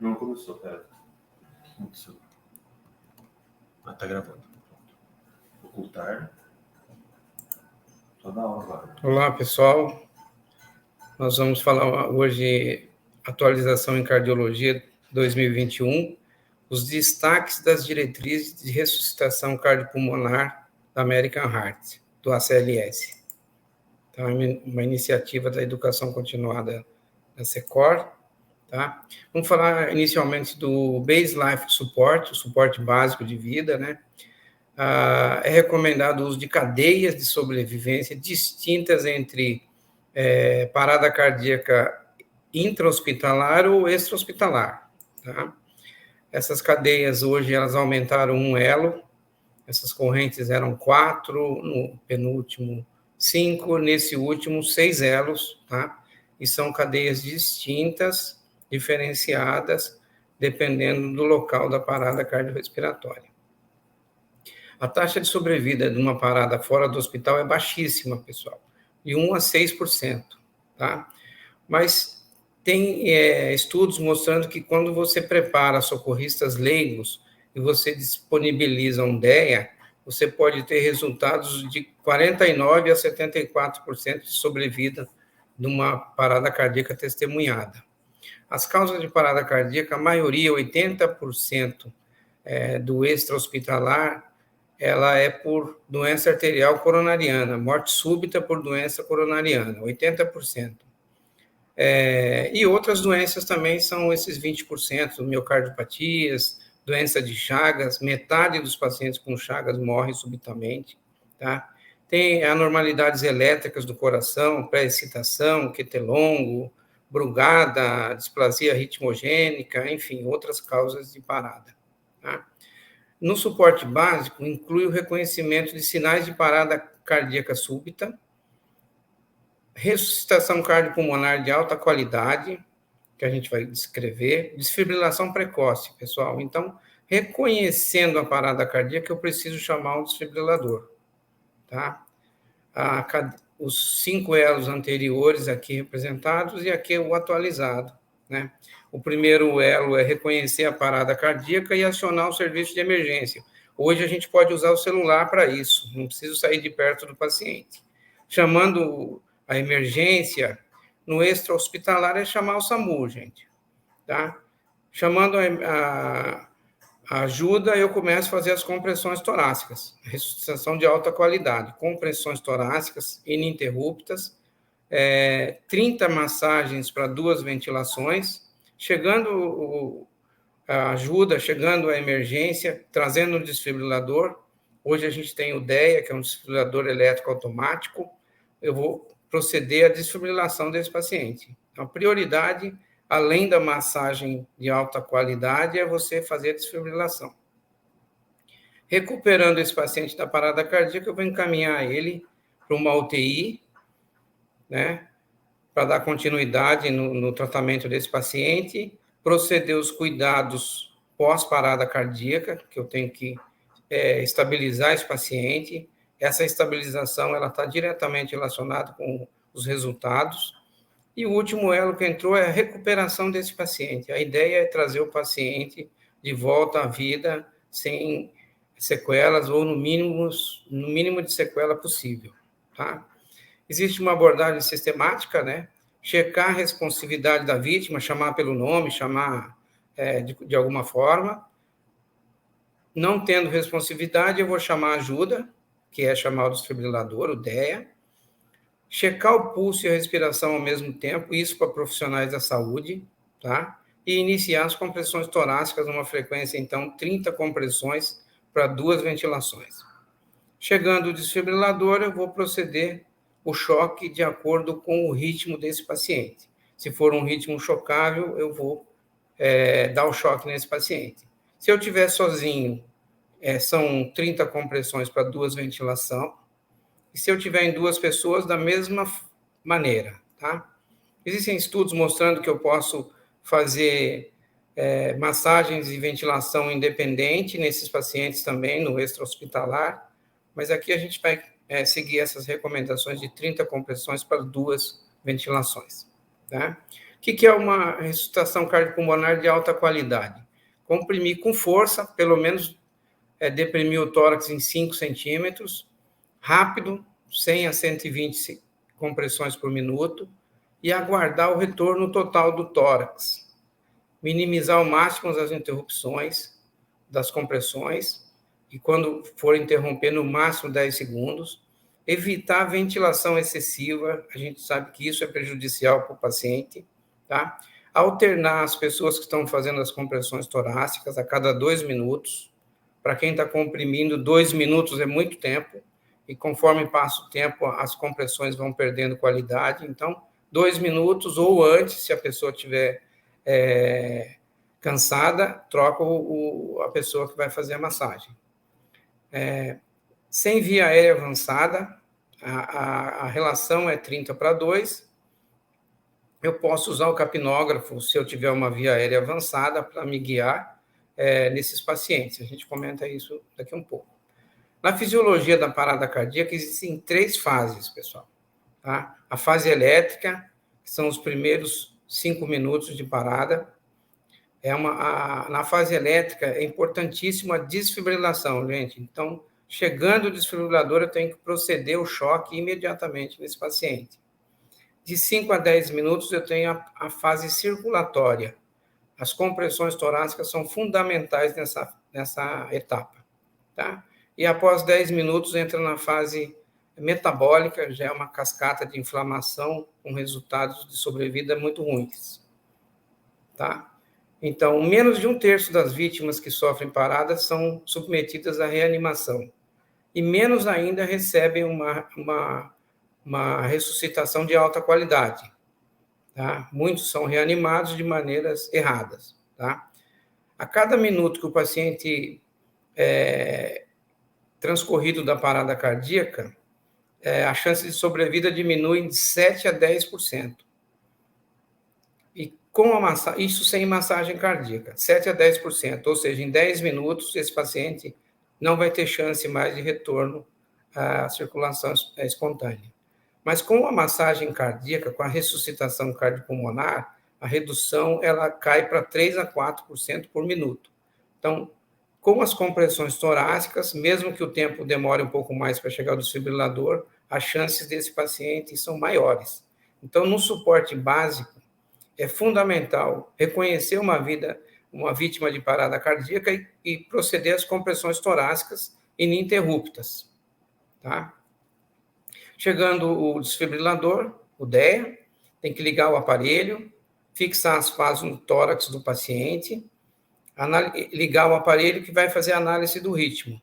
Não começou, pera. Começou. Ah, tá gravando. Ocultar. Toda hora agora. Olá, pessoal. Nós vamos falar hoje atualização em cardiologia 2021, os destaques das diretrizes de ressuscitação cardiopulmonar da American Heart, do ACLS. Então, é uma iniciativa da educação continuada da SECOR. Tá? Vamos falar inicialmente do Base Life Support, o suporte básico de vida, né? É recomendado o uso de cadeias de sobrevivência distintas entre parada cardíaca intra-hospitalar ou extra-hospitalar. Tá? Essas cadeias hoje elas aumentaram um elo, essas correntes eram 4, no penúltimo 5, nesse último 6 elos, tá? E são cadeias distintas, diferenciadas, dependendo do local da parada cardiorrespiratória. A taxa de sobrevida de uma parada fora do hospital é baixíssima, pessoal, de 1 a 6%, tá? Mas tem estudos mostrando que quando você prepara socorristas leigos e você disponibiliza um DEA, você pode ter resultados de 49% a 74% de sobrevida de uma parada cardíaca testemunhada. As causas de parada cardíaca, a maioria, 80% do extra-hospitalar, ela é por doença arterial coronariana, morte súbita por doença coronariana, 80%. E outras doenças também são esses 20%, miocardiopatias, doença de Chagas, metade dos pacientes com Chagas morrem subitamente, tá? Tem anormalidades elétricas do coração, pré-excitação, QT longo, brugada, displasia ritmogênica, enfim, outras causas de parada, tá? No suporte básico, inclui o reconhecimento de sinais de parada cardíaca súbita, ressuscitação cardiopulmonar de alta qualidade, que a gente vai descrever, desfibrilação precoce, pessoal. Então, reconhecendo a parada cardíaca, eu preciso chamar um desfibrilador, tá? Os 5 elos anteriores aqui representados e aqui o atualizado, né? O primeiro elo é reconhecer a parada cardíaca e acionar o serviço de emergência. Hoje a gente pode usar o celular para isso, não preciso sair de perto do paciente. Chamando a emergência, no extra-hospitalar é chamar o SAMU, gente, tá? Chamando a ajuda, eu começo a fazer as compressões torácicas, ressuscitação de alta qualidade, compressões torácicas ininterruptas, 30 massagens para 2 ventilações, chegando a ajuda, chegando a emergência, trazendo o desfibrilador. Hoje a gente tem o DEA, que é um desfibrilador elétrico automático. Eu vou proceder à desfibrilação desse paciente. Então, a prioridade, além da massagem de alta qualidade, é você fazer a desfibrilação. Recuperando esse paciente da parada cardíaca, eu vou encaminhar ele para uma UTI, né, para dar continuidade no tratamento desse paciente, proceder os cuidados pós-parada cardíaca, que eu tenho que estabilizar esse paciente. Essa estabilização ela está diretamente relacionada com os resultados. E o último elo que entrou é a recuperação desse paciente. A ideia é trazer o paciente de volta à vida sem sequelas ou no mínimo de sequela possível, tá? Existe uma abordagem sistemática, né? Checar a responsividade da vítima, chamar pelo nome, chamar de alguma forma. Não tendo responsividade, eu vou chamar ajuda, que é chamar o desfibrilador, o DEA. Checar o pulso e a respiração ao mesmo tempo, isso para profissionais da saúde, tá? E iniciar as compressões torácicas numa frequência, então, 30 compressões para 2 ventilações. Chegando o desfibrilador, eu vou proceder o choque de acordo com o ritmo desse paciente. Se for um ritmo chocável, eu vou dar o choque nesse paciente. Se eu estiver sozinho, são 30 compressões para 2 ventilação. E se eu tiver em 2 pessoas, da mesma maneira, tá? Existem estudos mostrando que eu posso fazer massagens e ventilação independente nesses pacientes também, no extra-hospitalar, mas aqui a gente vai seguir essas recomendações de 30 compressões para 2 ventilações, tá? que é uma ressuscitação cardiopulmonar de alta qualidade? Comprimir com força, pelo menos deprimir o tórax em 5 centímetros, rápido, 100 a 120 compressões por minuto, e aguardar o retorno total do tórax. Minimizar ao máximo as interrupções das compressões, e quando for interromper, no máximo 10 segundos. Evitar a ventilação excessiva, a gente sabe que isso é prejudicial para o paciente, tá? Alternar as pessoas que estão fazendo as compressões torácicas a cada 2 minutos. Para quem está comprimindo, 2 minutos é muito tempo, e conforme passa o tempo, as compressões vão perdendo qualidade. Então, 2 minutos ou antes, se a pessoa estiver cansada, troca a pessoa que vai fazer a massagem. Sem via aérea avançada, a relação é 30:2. Eu posso usar o capnógrafo, se eu tiver uma via aérea avançada, para me guiar nesses pacientes. A gente comenta isso daqui um pouco. Na fisiologia da parada cardíaca, existem 3 fases, pessoal. Tá? A fase elétrica, que são os primeiros 5 minutos de parada. Na fase elétrica, é importantíssima a desfibrilação, gente. Então, chegando o desfibrilador, eu tenho que proceder o choque imediatamente nesse paciente. De 5 a 10 minutos, eu tenho a fase circulatória. As compressões torácicas são fundamentais nessa etapa. Tá? E após 10 minutos, entra na fase metabólica, já é uma cascata de inflamação com resultados de sobrevida muito ruins. Tá? Então, menos de 1/3 das vítimas que sofrem parada são submetidas à reanimação. E menos ainda recebem uma ressuscitação de alta qualidade. Tá? Muitos são reanimados de maneiras erradas. Tá? A cada minuto que o paciente transcorrido da parada cardíaca, a chance de sobrevida diminui de 7 a 10%. E com isso sem massagem cardíaca, 7 a 10%, ou seja, em 10 minutos, esse paciente não vai ter chance mais de retorno à circulação espontânea. Mas com a massagem cardíaca, com a ressuscitação cardiopulmonar, a redução ela cai para 3 a 4% por minuto. Então, com as compressões torácicas, mesmo que o tempo demore um pouco mais para chegar ao desfibrilador, as chances desse paciente são maiores. Então, no suporte básico, é fundamental reconhecer uma vítima de parada cardíaca e proceder às compressões torácicas ininterruptas. Tá? Chegando o desfibrilador, o DEA, tem que ligar o aparelho, fixar as fases no tórax do paciente, ligar o aparelho que vai fazer a análise do ritmo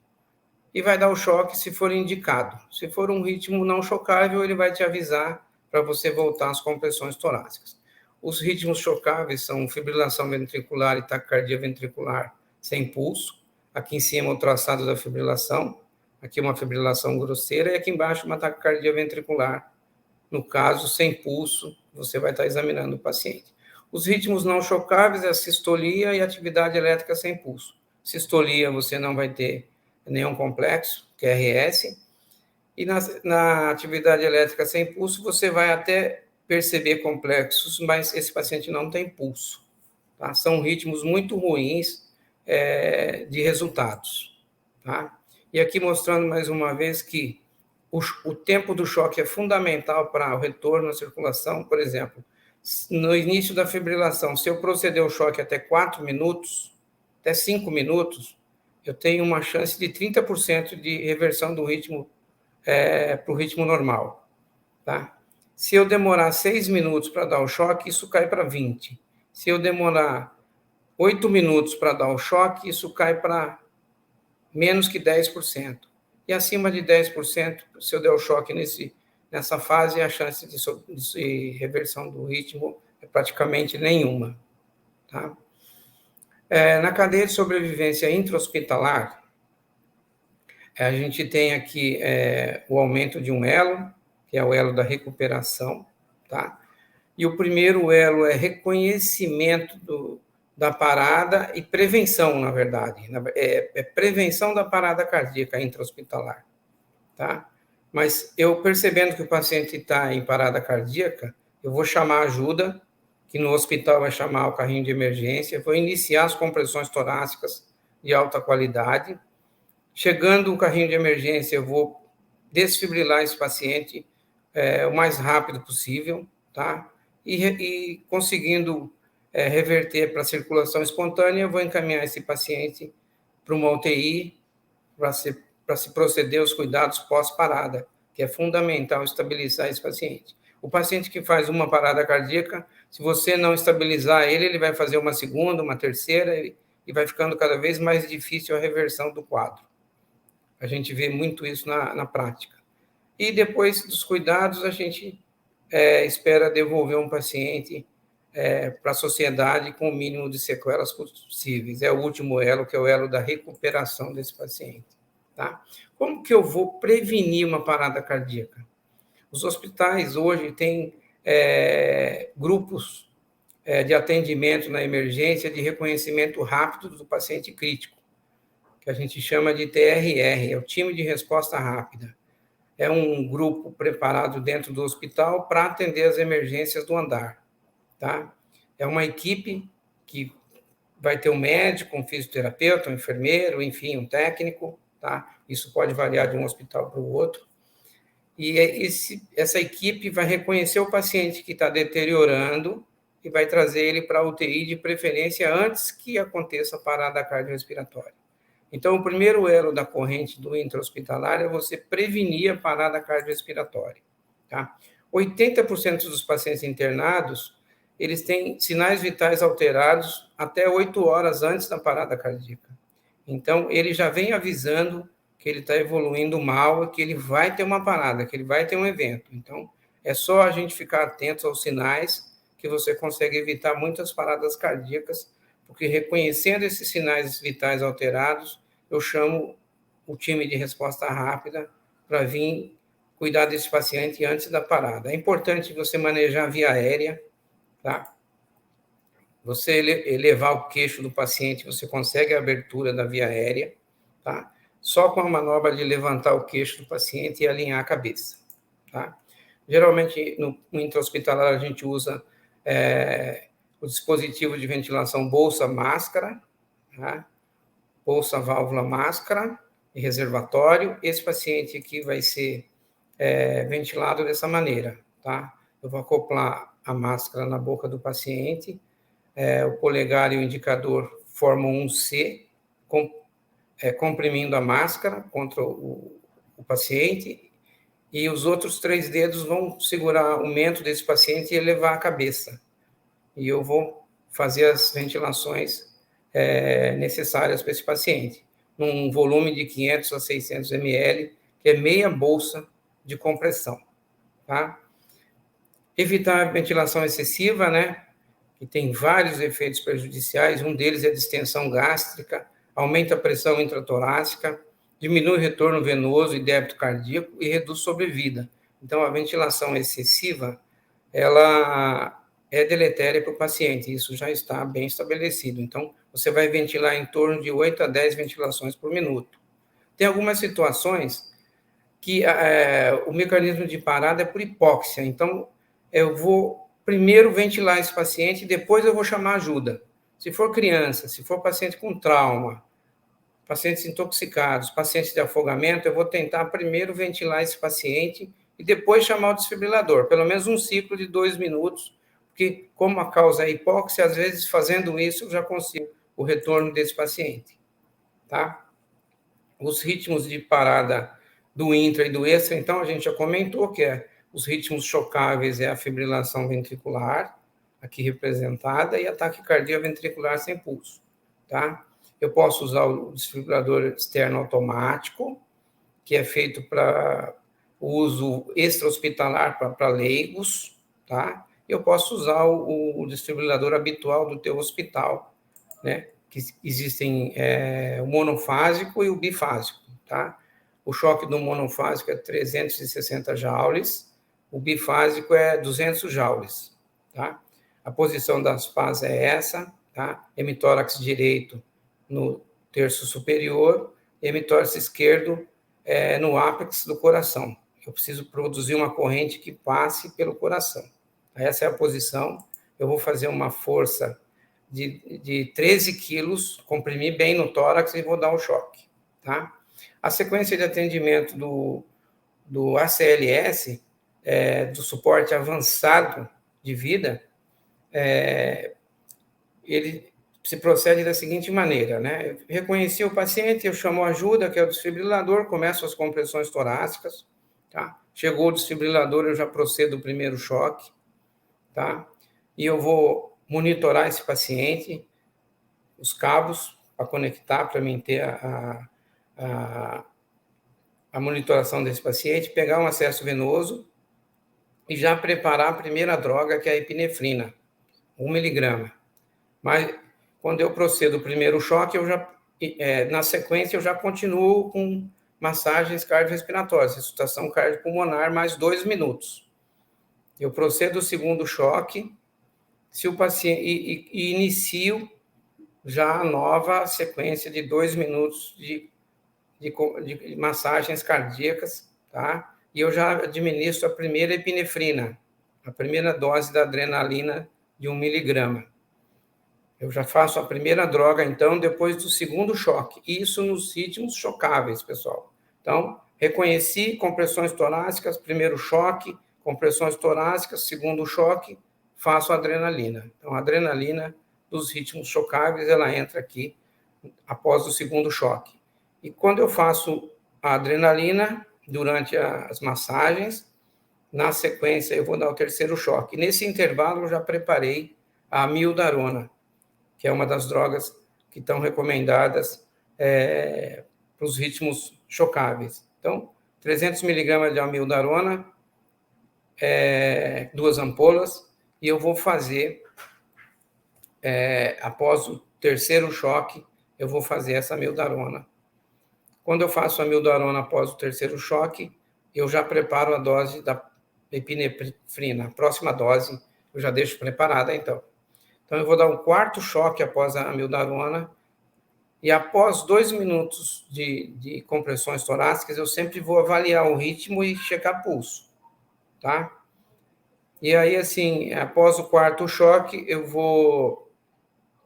e vai dar o choque se for indicado. Se for um ritmo não chocável, ele vai te avisar para você voltar às compressões torácicas. Os ritmos chocáveis são fibrilação ventricular e taquicardia ventricular sem pulso. Aqui em cima o traçado da fibrilação, aqui uma fibrilação grosseira e aqui embaixo uma taquicardia ventricular. No caso, sem pulso, você vai estar examinando o paciente. Os ritmos não chocáveis é a sistolia e a atividade elétrica sem pulso. Sistolia você não vai ter nenhum complexo, QRS, e na atividade elétrica sem pulso você vai até perceber complexos, mas esse paciente não tem pulso. Tá? São ritmos muito ruins de resultados. Tá? E aqui mostrando mais uma vez que o tempo do choque é fundamental para o retorno à circulação. Por exemplo, no início da fibrilação, se eu proceder ao choque até 4 minutos, até 5 minutos, eu tenho uma chance de 30% de reversão do ritmo para o ritmo normal. Tá? Se eu demorar 6 minutos para dar o choque, isso cai para 20%. Se eu demorar 8 minutos para dar o choque, isso cai para menos que 10%. E acima de 10%, se eu der o choque nessa fase, a chance de reversão do ritmo é praticamente nenhuma. Tá? Na cadeia de sobrevivência intra-hospitalar, a gente tem aqui o aumento de um elo, que é o elo da recuperação, tá? E o primeiro elo é reconhecimento da parada e prevenção, na verdade. É prevenção da parada cardíaca intra-hospitalar, tá? Mas eu percebendo que o paciente está em parada cardíaca, eu vou chamar ajuda que no hospital vai chamar o carrinho de emergência, vou iniciar as compressões torácicas de alta qualidade. Chegando o carrinho de emergência, eu vou desfibrilar esse paciente o mais rápido possível, tá? E conseguindo reverter para a circulação espontânea, eu vou encaminhar esse paciente para uma UTI para se proceder aos cuidados pós-parada, que é fundamental estabilizar esse paciente. O paciente que faz uma parada cardíaca, se você não estabilizar ele, ele vai fazer uma segunda, uma terceira, e vai ficando cada vez mais difícil a reversão do quadro. A gente vê muito isso na prática. E depois dos cuidados, a gente espera devolver um paciente para a sociedade com o mínimo de sequelas possíveis. É o último elo, que é o elo da recuperação desse paciente. Tá? Como que eu vou prevenir uma parada cardíaca? Os hospitais hoje têm grupos de atendimento na emergência de reconhecimento rápido do paciente crítico, que a gente chama de TRR, é o Time de Resposta Rápida. É um grupo preparado dentro do hospital para atender as emergências do andar. Tá? É uma equipe que vai ter um médico, um fisioterapeuta, um enfermeiro, enfim, um técnico. Tá? Isso pode variar de um hospital para o outro. E essa equipe vai reconhecer o paciente que está deteriorando e vai trazer ele para a UTI, de preferência antes que aconteça a parada cardiorrespiratória. Então, o primeiro elo da corrente do intra-hospitalar é você prevenir a parada cardiorrespiratória. Tá? 80% dos pacientes internados, eles têm sinais vitais alterados até 8 horas antes da parada cardíaca. Então, ele já vem avisando que ele está evoluindo mal e que ele vai ter uma parada, que ele vai ter um evento. Então, é só a gente ficar atento aos sinais que você consegue evitar muitas paradas cardíacas, porque reconhecendo esses sinais vitais alterados, eu chamo o time de resposta rápida para vir cuidar desse paciente antes da parada. É importante você manejar a via aérea, tá? Você elevar o queixo do paciente, você consegue a abertura da via aérea, tá? Só com a manobra de levantar o queixo do paciente e alinhar a cabeça, tá? Geralmente, no intra-hospitalar, a gente usa o dispositivo de ventilação bolsa-máscara, tá? Bolsa, válvula, máscara e reservatório. Esse paciente aqui vai ser ventilado dessa maneira, tá? Eu vou acoplar a máscara na boca do paciente, o polegar e o indicador formam um C, comprimindo a máscara contra o paciente, e os outros 3 dedos vão segurar o mento desse paciente e elevar a cabeça. E eu vou fazer as ventilações necessárias para esse paciente, num volume de 500 a 600 ml, que é meia bolsa de compressão. Tá? Evitar a ventilação excessiva, né? Que tem vários efeitos prejudiciais, um deles é a distensão gástrica, aumenta a pressão intratorácica, diminui o retorno venoso e débito cardíaco e reduz sobrevida. Então, a ventilação excessiva, ela é deletéria para o paciente, isso já está bem estabelecido. Então, você vai ventilar em torno de 8 a 10 ventilações por minuto. Tem algumas situações que o mecanismo de parada é por hipóxia, então eu vou primeiro ventilar esse paciente e depois eu vou chamar ajuda. Se for criança, se for paciente com trauma, pacientes intoxicados, pacientes de afogamento, eu vou tentar primeiro ventilar esse paciente e depois chamar o desfibrilador, pelo menos um ciclo de 2 minutos, porque como a causa é hipóxia, às vezes fazendo isso eu já consigo o retorno desse paciente. Tá? Os ritmos de parada do intra e do extra, então a gente já comentou que os ritmos chocáveis é a fibrilação ventricular, aqui representada, e a taquicardia ventricular sem pulso, tá? Eu posso usar o desfibrilador externo automático, que é feito para uso extra-hospitalar para leigos, tá? Eu posso usar o desfibrilador habitual do teu hospital, né? Que existem o monofásico e o bifásico, tá? O choque do monofásico é 360 joules, o bifásico é 200 joules, tá? A posição das pás é essa, tá? Hemitórax direito no terço superior, hemitórax esquerdo no ápex do coração. Eu preciso produzir uma corrente que passe pelo coração. Essa é a posição. eu vou fazer uma força de 13 quilos, comprimir bem no tórax e vou dar o choque, tá? A sequência de atendimento do ACLS, do suporte avançado de vida, ele se procede da seguinte maneira, né? Eu reconheci o paciente, eu chamo ajuda, que é o desfibrilador, começo as compressões torácicas, tá? Chegou o desfibrilador, eu já procedo o primeiro choque, tá? E eu vou monitorar esse paciente, os cabos para conectar, para mim ter a monitoração desse paciente, pegar um acesso venoso e já preparar a primeira droga, que é a epinefrina, 1 miligrama. Mas quando eu procedo o primeiro choque, na sequência eu já continuo com massagens cardiorrespiratórias, ressuscitação cardiopulmonar, mais 2 minutos. Eu procedo o segundo choque, se o paciente e inicio já a nova sequência de 2 minutos de massagens cardíacas, tá? E eu já administro a primeira epinefrina, a primeira dose da adrenalina de 1 miligrama. Eu já faço a primeira droga, então, depois do segundo choque. Isso nos ritmos chocáveis, pessoal. Então, reconheci compressões torácicas, primeiro choque, compressões torácicas, segundo choque, faço a adrenalina. Então, a adrenalina dos ritmos chocáveis, ela entra aqui após o segundo choque. E quando eu faço a adrenalina, durante as massagens, na sequência eu vou dar o terceiro choque. Nesse intervalo, eu já preparei a amiodarona, que é uma das drogas que estão recomendadas para os ritmos chocáveis. Então, 300 miligramas de amiodarona, 2 ampolas, e eu vou fazer, após o terceiro choque, eu vou fazer essa amiodarona. Quando eu faço a amiodarona após o terceiro choque, eu já preparo a dose da epinefrina. A próxima dose eu já deixo preparada, então. Então, eu vou dar um quarto choque após a amiodarona, e após 2 minutos de compressões torácicas, eu sempre vou avaliar o ritmo e checar pulso, tá? E aí, assim, após o quarto choque, eu vou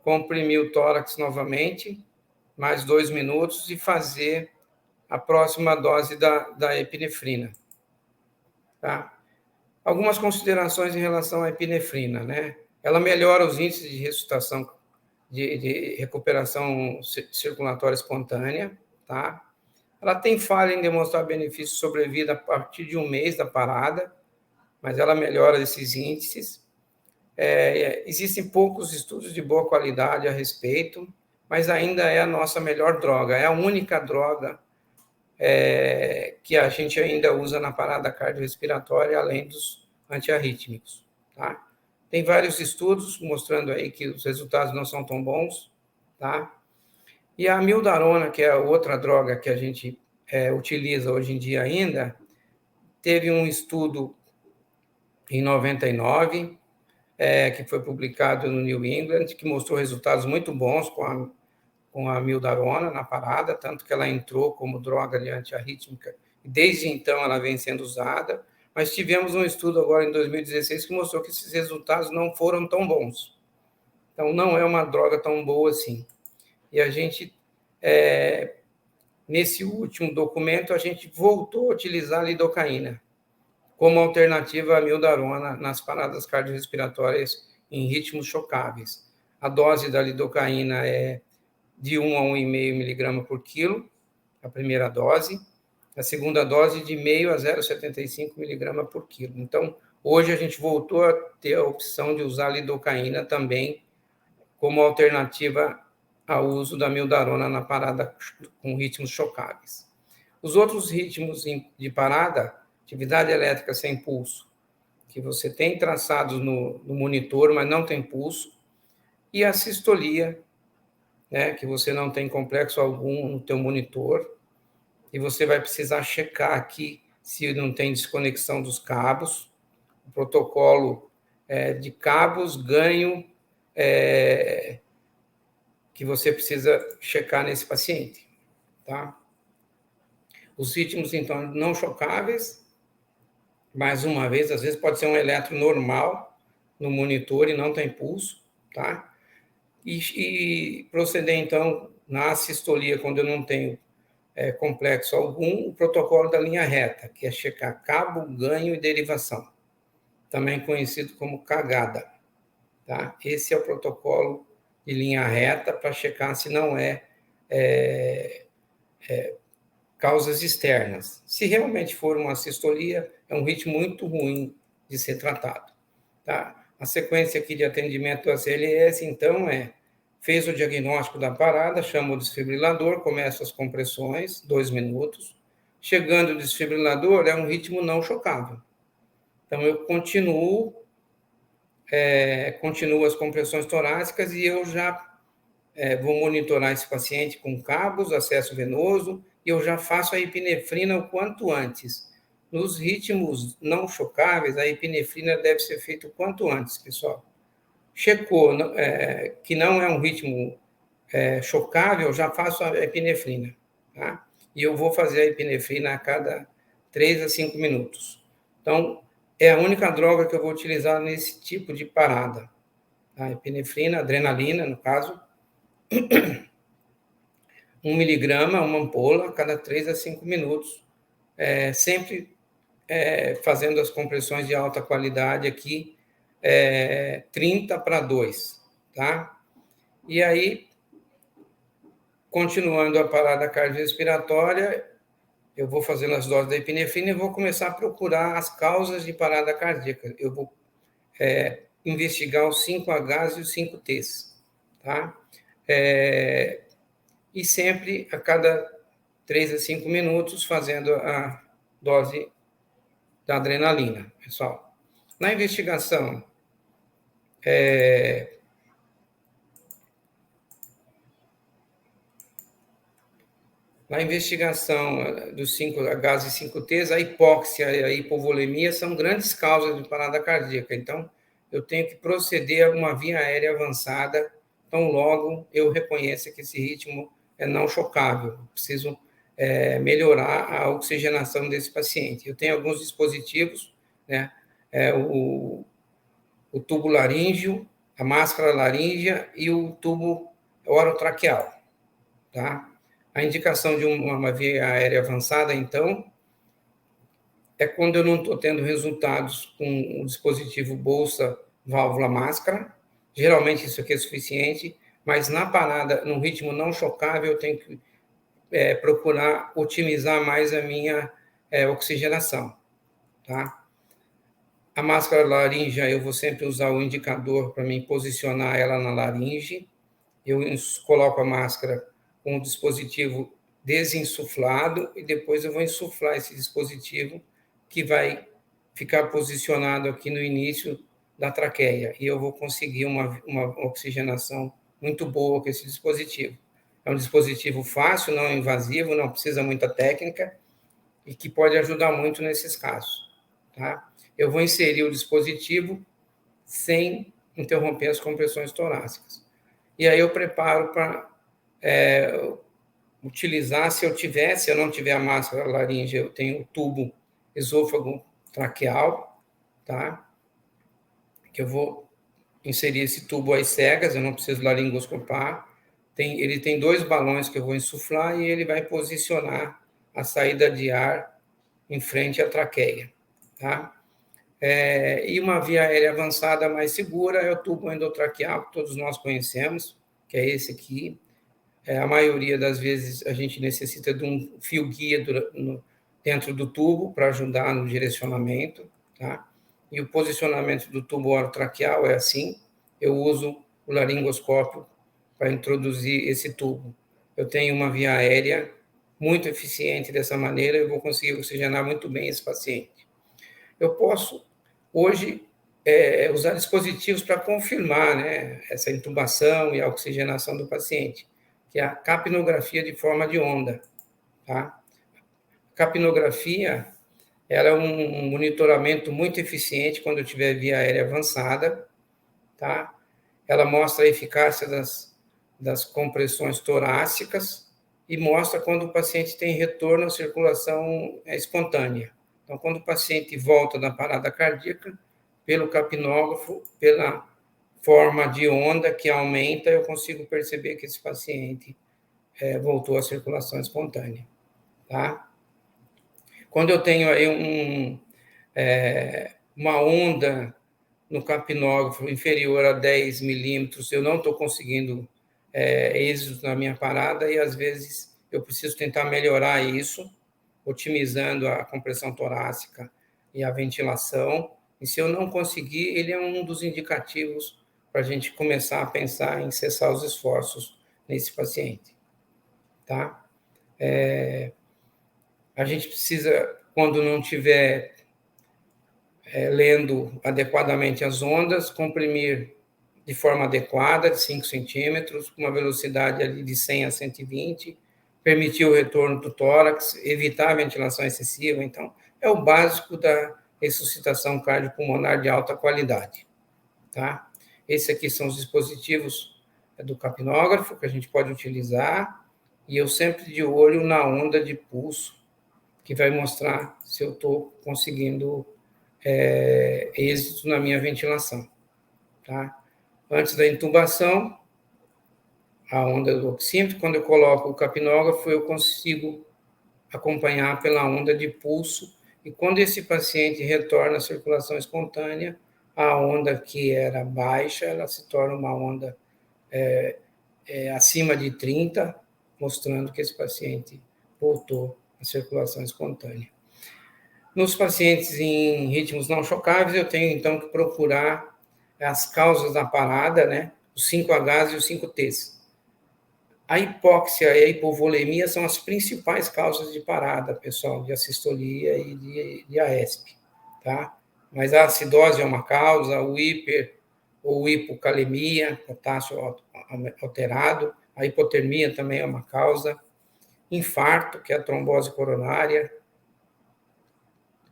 comprimir o tórax novamente, mais 2 minutos, e fazer a próxima dose da epinefrina, tá? Algumas considerações em relação à epinefrina, né? Ela melhora os índices de ressuscitação, de recuperação circulatória espontânea, tá? Ela tem falha em demonstrar benefício de sobrevida a partir de 1 mês da parada, mas ela melhora esses índices. Existem poucos estudos de boa qualidade a respeito, mas ainda é a nossa melhor droga, é a única droga que a gente ainda usa na parada cardiorrespiratória, além dos antiarrítmicos, tá? Tem vários estudos mostrando aí que os resultados não são tão bons, tá? E a amiodarona, que é a outra droga que a gente utiliza hoje em dia ainda, teve um estudo em 99, que foi publicado no New England, que mostrou resultados muito bons com a amiodarona na parada, tanto que ela entrou como droga de antiarrítmica, e desde então ela vem sendo usada. Mas tivemos um estudo agora em 2016 que mostrou que esses resultados não foram tão bons. Então, não é uma droga tão boa assim. E a gente, nesse último documento, a gente voltou a utilizar a lidocaína como alternativa à amiodarona nas paradas cardiorrespiratórias em ritmos chocáveis. A dose da lidocaína é de 1 a 1,5 miligrama por quilo, a primeira dose. A segunda dose de 0,5 a 0,75 miligrama por quilo. Então, hoje a gente voltou a ter a opção de usar a lidocaína também como alternativa ao uso da amiodarona na parada com ritmos chocáveis. Os outros ritmos de parada, atividade elétrica sem pulso, que você tem traçados no monitor, mas não tem pulso, e a sistolia, né, que você não tem complexo algum no teu monitor, e você vai precisar checar aqui se não tem desconexão dos cabos, o protocolo de cabos, ganho, que você precisa checar nesse paciente, tá? Os ritmos, então, não chocáveis, mais uma vez, às vezes pode ser um eletro normal, no monitor e não tem pulso, tá? E proceder, então, na sistolia, quando eu não tenho complexo algum, o protocolo da linha reta, que é checar cabo, ganho e derivação, também conhecido como cagada, tá? Esse é o protocolo de linha reta para checar se não causas externas. Se realmente for uma sistolia, é um ritmo muito ruim de ser tratado, tá? A sequência aqui de atendimento do ACLS, então, fez o diagnóstico da parada, chama o desfibrilador, começa as compressões, 2 minutos. Chegando o desfibrilador, é um ritmo não chocável. Então, eu continuo as compressões torácicas e eu já vou monitorar esse paciente com cabos, acesso venoso, e eu já faço a epinefrina o quanto antes. Nos ritmos não chocáveis, a epinefrina deve ser feita o quanto antes, pessoal. Checou que não é um ritmo chocável, eu já faço a epinefrina, tá? E eu vou fazer a epinefrina a cada 3 a 5 minutos. Então, é a única droga que eu vou utilizar nesse tipo de parada. A epinefrina, adrenalina, no caso, 1 miligrama, uma ampola, a cada 3 a 5 minutos, sempre fazendo as compressões de alta qualidade aqui, 30/2, tá? E aí, continuando a parada cardiorrespiratória, eu vou fazendo as doses da epinefrina e vou começar a procurar as causas de parada cardíaca. Eu vou investigar os 5Hs e os 5Ts, tá? E sempre a cada 3 a 5 minutos fazendo a dose da adrenalina, pessoal. Na investigação, dos 5Hs e 5Ts, a hipóxia e a hipovolemia são grandes causas de parada cardíaca. Então, eu tenho que proceder a uma via aérea avançada, tão logo eu reconheça que esse ritmo é não chocável. Preciso melhorar a oxigenação desse paciente. Eu tenho alguns dispositivos, né? O tubo laríngeo, a máscara laríngea e o tubo orotraqueal, tá? A indicação de uma via aérea avançada, então, é quando eu não estou tendo resultados com o dispositivo bolsa, válvula, máscara. Geralmente isso aqui é suficiente, mas na parada, num ritmo não chocável, eu tenho que procurar otimizar mais a minha oxigenação, tá? A máscara laríngea, eu vou sempre usar o indicador para me posicionar ela na laringe. Eu coloco a máscara com o dispositivo desinsuflado e depois eu vou insuflar esse dispositivo que vai ficar posicionado aqui no início da traqueia e eu vou conseguir uma oxigenação muito boa com esse dispositivo. É um dispositivo fácil, não invasivo, não precisa muita técnica e que pode ajudar muito nesses casos, tá? Eu vou inserir o dispositivo sem interromper as compressões torácicas. E aí eu preparo para utilizar, se eu não tiver a máscara laríngea, eu tenho o tubo esôfago traqueal, tá? Que eu vou inserir esse tubo às cegas, eu não preciso laringoscopar. Ele tem 2 balões que eu vou insuflar e ele vai posicionar a saída de ar em frente à traqueia, tá? E uma via aérea avançada mais segura é o tubo endotraqueal, que todos nós conhecemos, que é esse aqui. A maioria das vezes a gente necessita de um fio guia dentro do tubo para ajudar no direcionamento, tá? E o posicionamento do tubo orotraqueal é assim, eu uso o laringoscópio para introduzir esse tubo. Eu tenho uma via aérea muito eficiente dessa maneira, eu vou conseguir oxigenar muito bem esse paciente. Eu posso, hoje, usar dispositivos para confirmar, né, essa intubação e a oxigenação do paciente, que é a capnografia de forma de onda, tá? A capnografia, ela é um monitoramento muito eficiente quando eu tiver via aérea avançada, tá? Ela mostra a eficácia das compressões torácicas e mostra quando o paciente tem retorno à circulação espontânea. Então, quando o paciente volta da parada cardíaca, pelo capnógrafo, pela forma de onda que aumenta, eu consigo perceber que esse paciente voltou à circulação espontânea, tá? Quando eu tenho aí uma onda no capnógrafo inferior a 10 milímetros, eu não estou conseguindo êxito na minha parada e, às vezes, eu preciso tentar melhorar isso, otimizando a compressão torácica e a ventilação. E se eu não conseguir, ele é um dos indicativos para a gente começar a pensar em cessar os esforços nesse paciente, tá? A gente precisa, quando não tiver lendo adequadamente as ondas, comprimir de forma adequada, de 5 centímetros, com uma velocidade ali de 100 a 120, permitir o retorno do tórax, evitar a ventilação excessiva. Então, é o básico da ressuscitação cardiopulmonar de alta qualidade, tá? Esses aqui são os dispositivos do capnógrafo que a gente pode utilizar, e eu sempre de olho na onda de pulso, que vai mostrar se eu estou conseguindo êxito na minha ventilação, tá? Antes da intubação, a onda do oxímetro, quando eu coloco o capnógrafo, eu consigo acompanhar pela onda de pulso, e quando esse paciente retorna à circulação espontânea, a onda que era baixa, ela se torna uma onda acima de 30, mostrando que esse paciente voltou à circulação espontânea. Nos pacientes em ritmos não chocáveis, eu tenho, então, que procurar as causas da parada, né? Os 5Hs e os 5Ts. A hipóxia e a hipovolemia são as principais causas de parada, pessoal, de assistolia e de AESP, tá? Mas a acidose é uma causa, o hiper ou hipocalemia, potássio alterado, a hipotermia também é uma causa, infarto, que é a trombose coronária,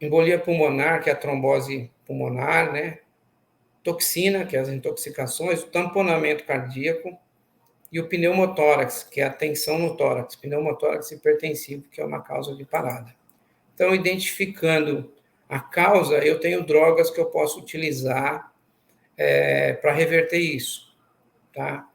embolia pulmonar, que é a trombose pulmonar, né? Toxina, que é as intoxicações, o tamponamento cardíaco, e o pneumotórax, que é a tensão no tórax, pneumotórax hipertensivo, que é uma causa de parada. Então, identificando a causa, eu tenho drogas que eu posso utilizar para reverter isso, tá?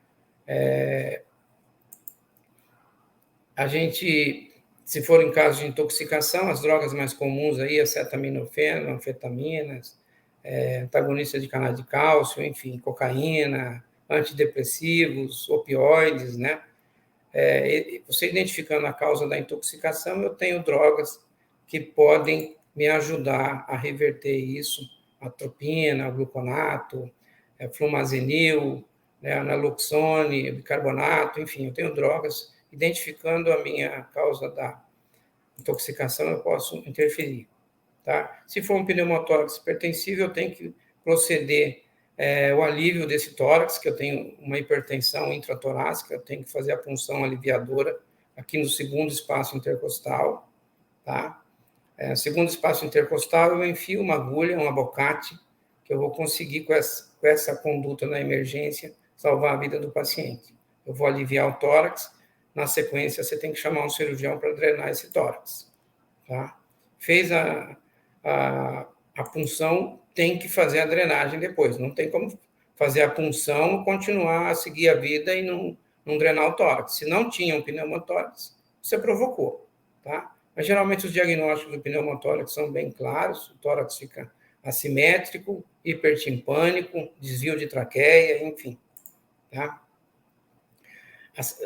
A gente, se for em caso de intoxicação, as drogas mais comuns aí, acetaminofeno, anfetaminas, antagonistas de canais de cálcio, enfim, cocaína, antidepressivos, opioides, né? Você identificando a causa da intoxicação, eu tenho drogas que podem me ajudar a reverter isso, atropina, gluconato, flumazenil, né, naloxone, bicarbonato, enfim, eu tenho drogas. Identificando a minha causa da intoxicação, eu posso interferir, tá? Se for um pneumotórax hipertensivo, eu tenho que proceder o alívio desse tórax, que eu tenho uma hipertensão intratorácica, eu tenho que fazer a punção aliviadora aqui no segundo espaço intercostal, tá? Segundo espaço intercostal, eu enfio uma agulha, um abocate, que eu vou conseguir, com essa conduta na emergência, salvar a vida do paciente. Eu vou aliviar o tórax, na sequência, você tem que chamar um cirurgião para drenar esse tórax, tá? Fez a punção, tem que fazer a drenagem depois. Não tem como fazer a punção, continuar a seguir a vida e não drenar o tórax. Se não tinha um pneumotórax, você provocou, tá? Mas, geralmente, os diagnósticos do pneumotórax são bem claros. O tórax fica assimétrico, hipertimpânico, desvio de traqueia, enfim, tá?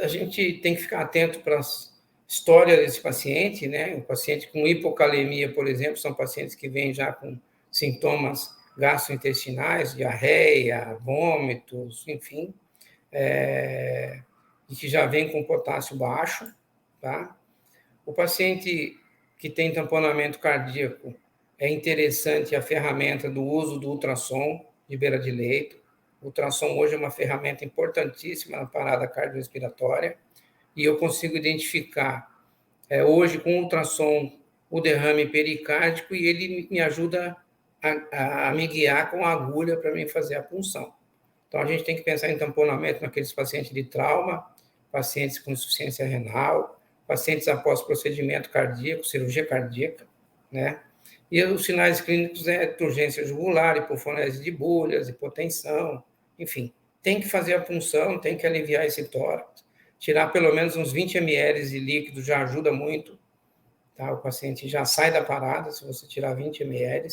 A gente tem que ficar atento para as história desse paciente, né? O paciente com hipocalemia, por exemplo, são pacientes que vêm já com sintomas gastrointestinais, diarreia, vômitos, enfim, e que já vem com potássio baixo, tá? O paciente que tem tamponamento cardíaco, é interessante a ferramenta do uso do ultrassom de beira de leito. O ultrassom hoje é uma ferramenta importantíssima na parada cardiorrespiratória, e eu consigo identificar hoje com ultrassom o derrame pericárdico, e ele me ajuda a me guiar com a agulha para mim fazer a punção. Então, a gente tem que pensar em tamponamento naqueles pacientes de trauma, pacientes com insuficiência renal, pacientes após procedimento cardíaco, cirurgia cardíaca, né? E os sinais clínicos é turgência jugular, hipofonese de bolhas, hipotensão, enfim. Tem que fazer a punção, tem que aliviar esse tórax. Tirar pelo menos uns 20 ml de líquido já ajuda muito. Tá? O paciente já sai da parada se você tirar 20 ml.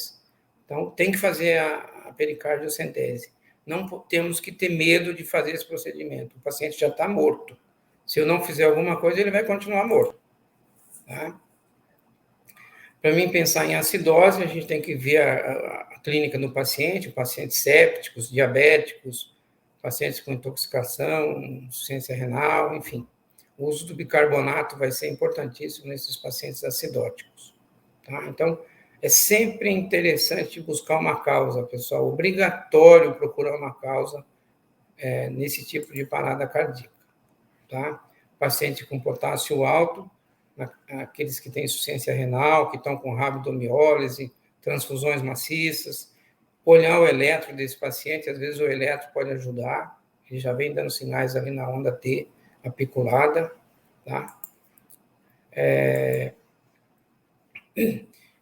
Então, tem que fazer a pericardiocentese. Não temos que ter medo de fazer esse procedimento. O paciente já está morto. Se eu não fizer alguma coisa, ele vai continuar morto. Tá? Para mim pensar em acidose, a gente tem que ver a clínica do paciente, pacientes sépticos, diabéticos, pacientes com intoxicação, insuficiência renal, enfim. O uso do bicarbonato vai ser importantíssimo nesses pacientes acidóticos. Tá? Então, é sempre interessante buscar uma causa, pessoal. Obrigatório procurar uma causa nesse tipo de parada cardíaca. Tá? Paciente com potássio alto, aqueles que têm insuficiência renal, que estão com rabdomiólise, transfusões maciças, olhar o eletro desse paciente, às vezes o eletro pode ajudar, ele já vem dando sinais ali na onda T apiculada, tá?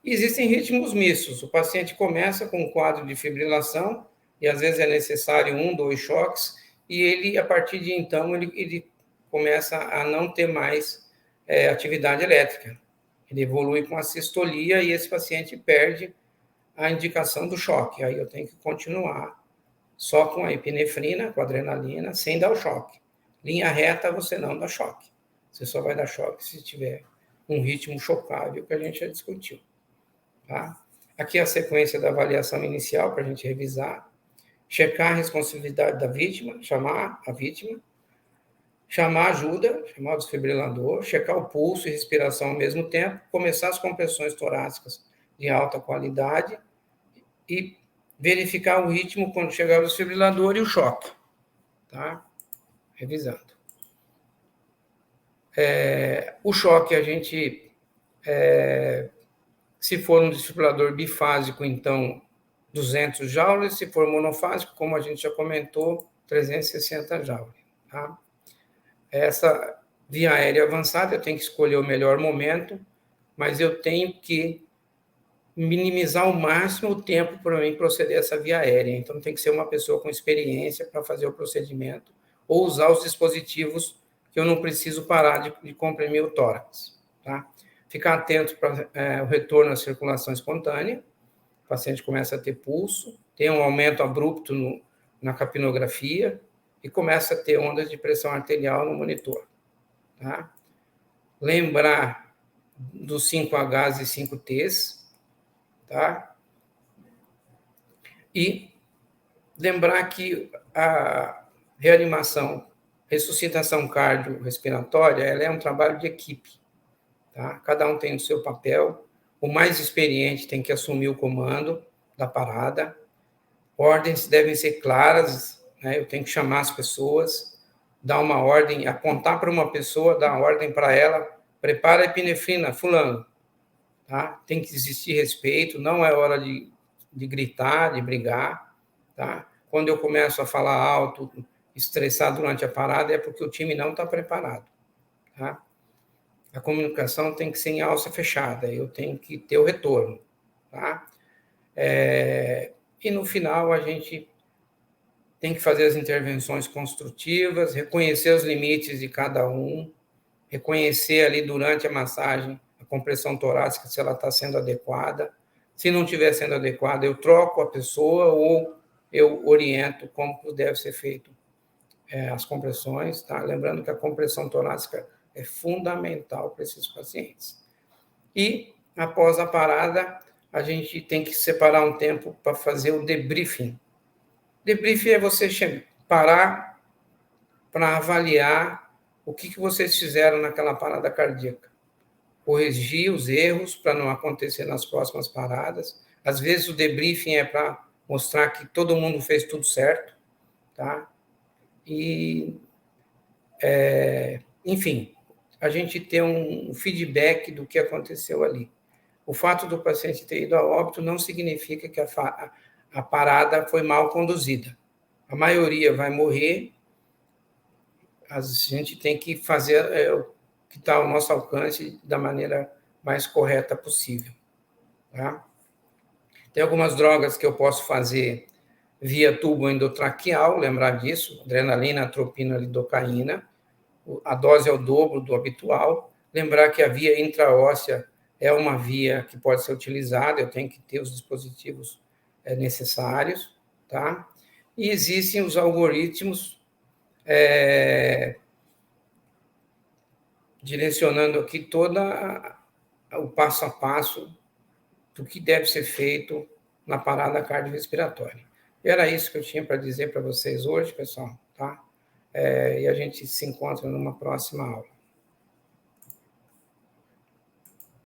Existem ritmos mistos, o paciente começa com um quadro de fibrilação, e às vezes é necessário 1, 2 choques, e ele, a partir de então, ele começa a não ter mais atividade elétrica. Ele evolui com a sistolia e esse paciente perde a indicação do choque. Aí eu tenho que continuar só com a epinefrina, com a adrenalina, sem dar o choque. Linha reta, você não dá choque. Você só vai dar choque se tiver um ritmo chocável, que a gente já discutiu. Tá? Aqui a sequência da avaliação inicial, para a gente revisar. Checar a responsabilidade da vítima, chamar a vítima, chamar ajuda, chamar o desfibrilador, checar o pulso e respiração ao mesmo tempo, começar as compressões torácicas de alta qualidade e verificar o ritmo quando chegar o desfibrilador e o choque. Tá? Revisando. O choque, a gente, se for um desfibrilador bifásico, então 200 joules, se for monofásico, como a gente já comentou, 360 joules. Tá? Essa via aérea avançada, eu tenho que escolher o melhor momento, mas eu tenho que minimizar ao máximo o tempo para mim proceder essa via aérea. Então, tem que ser uma pessoa com experiência para fazer o procedimento ou usar os dispositivos que eu não preciso parar de comprimir o tórax. Tá? Ficar atento para o retorno à circulação espontânea. O paciente começa a ter pulso, tem um aumento abrupto na capnografia e começa a ter ondas de pressão arterial no monitor. Tá? Lembrar dos 5Hs e 5Ts, tá? E lembrar que a reanimação, ressuscitação cardiorrespiratória, ela é um trabalho de equipe, tá? Cada um tem o seu papel, o mais experiente tem que assumir o comando da parada, ordens devem ser claras, né? Eu tenho que chamar as pessoas, dar uma ordem, apontar para uma pessoa, dar uma ordem para ela, prepara a epinefrina, fulano. Tá? Tem que existir respeito, não é hora de gritar, de brigar. Tá? Quando eu começo a falar alto, estressar durante a parada, é porque o time não está preparado. Tá? A comunicação tem que ser em alça fechada, eu tenho que ter o retorno. Tá? E no final a gente tem que fazer as intervenções construtivas, reconhecer os limites de cada um, reconhecer ali durante a massagem a compressão torácica, se ela está sendo adequada. Se não estiver sendo adequada, eu troco a pessoa ou eu oriento como deve ser feito as compressões. Tá? Lembrando que a compressão torácica é fundamental para esses pacientes. E, após a parada, a gente tem que separar um tempo para fazer o debriefing. Debriefing é você parar para avaliar o que vocês fizeram naquela parada cardíaca. Corrigir os erros para não acontecer nas próximas paradas. Às vezes o debriefing é para mostrar que todo mundo fez tudo certo, tá? E, enfim, a gente ter um feedback do que aconteceu ali. O fato do paciente ter ido a óbito não significa que a parada foi mal conduzida. A maioria vai morrer, a gente tem que fazer o que está ao nosso alcance da maneira mais correta possível. Tá? Tem algumas drogas que eu posso fazer via tubo endotraqueal, lembrar disso, adrenalina, atropina, lidocaína. A dose é o dobro do habitual. Lembrar que a via intraóssea é uma via que pode ser utilizada, eu tenho que ter os dispositivos necessários, tá? E existem os algoritmos direcionando aqui toda o passo a passo do que deve ser feito na parada cardiorrespiratória. Era isso que eu tinha para dizer para vocês hoje, pessoal, tá? E a gente se encontra numa próxima aula.